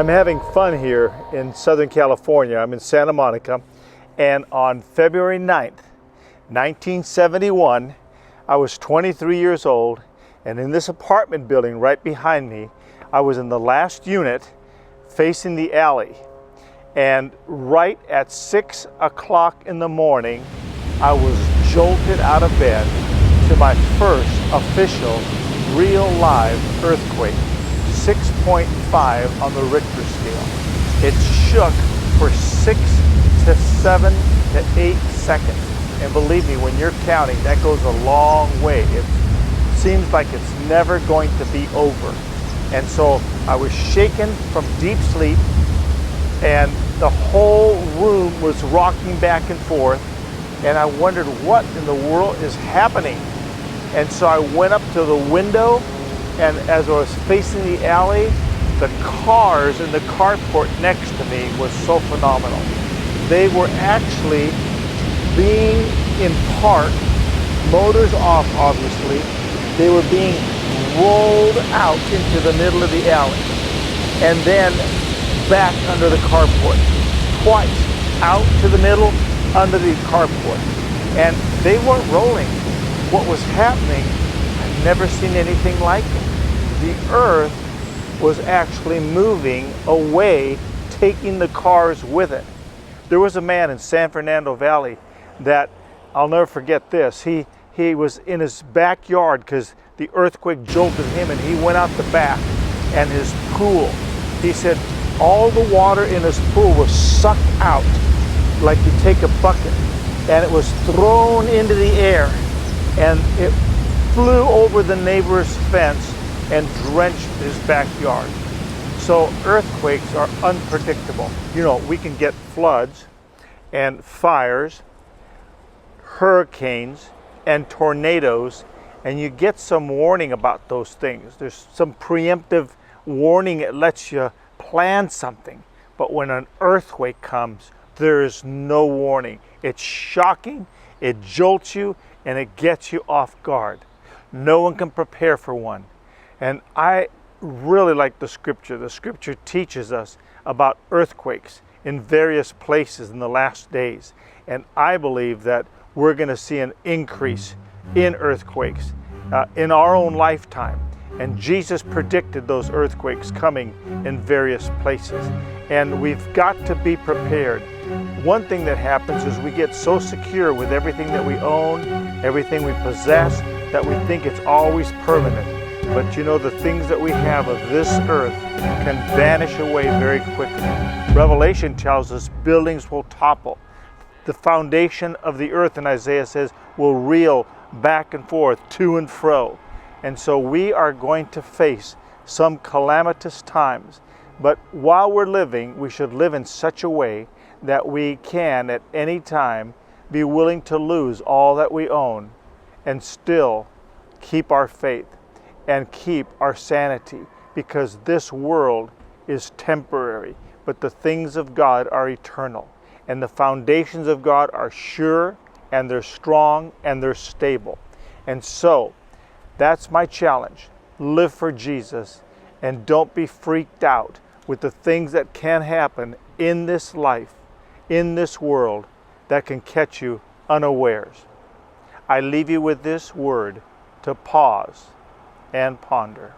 I'm having fun here in Southern California. I'm in Santa Monica, and on February 9th, 1971, I was 23 years old, and in this apartment building right behind me, I was in the last unit facing the alley. And right at 6 o'clock in the morning, I was jolted out of bed to my first official real live earthquake. 6.5 on the Richter scale. It shook for 6 to 7 to 8 seconds. And believe me, when you're counting, that goes a long way. It seems like it's never going to be over. And so I was shaken from deep sleep, and the whole room was rocking back and forth, and I wondered what in the world is happening. And so I went up to the window, and as I was facing the alley, the cars in the carport next to me was so phenomenal. They were actually being in park, motors off obviously, they were being rolled out into the middle of the alley and then back under the carport. Twice, out to the middle, under the carport. And they weren't rolling. What was happening, I've never seen anything like it. The earth was actually moving away, taking the cars with it. There was a man in San Fernando Valley that, I'll never forget this, he was in his backyard because the earthquake jolted him, and he went out the back, and his pool, he said all the water in his pool was sucked out like you take a bucket, and it was thrown into the air, and it flew over the neighbor's fence and drenched his backyard. So earthquakes are unpredictable. You know, we can get floods and fires, hurricanes and tornadoes, and you get some warning about those things. There's some preemptive warning that lets you plan something. But when an earthquake comes, there is no warning. It's shocking, it jolts you, and it gets you off guard. No one can prepare for one. And I really like the scripture. The scripture teaches us about earthquakes in various places in the last days. And I believe that we're going to see an increase in earthquakes in our own lifetime. And Jesus predicted those earthquakes coming in various places. And we've got to be prepared. One thing that happens is we get so secure with everything that we own, everything we possess, that we think it's always permanent. But you know, the things that we have of this earth can vanish away very quickly. Revelation tells us buildings will topple. The foundation of the earth, in Isaiah says, will reel back and forth, to and fro. And so we are going to face some calamitous times. But while we're living, we should live in such a way that we can, at any time, be willing to lose all that we own and still keep our faith and keep our sanity, because this world is temporary, but the things of God are eternal. And the foundations of God are sure, and they're strong, and they're stable. And so, that's my challenge. Live for Jesus, and don't be freaked out with the things that can happen in this life, in this world, that can catch you unawares. I leave you with this word to pause and ponder.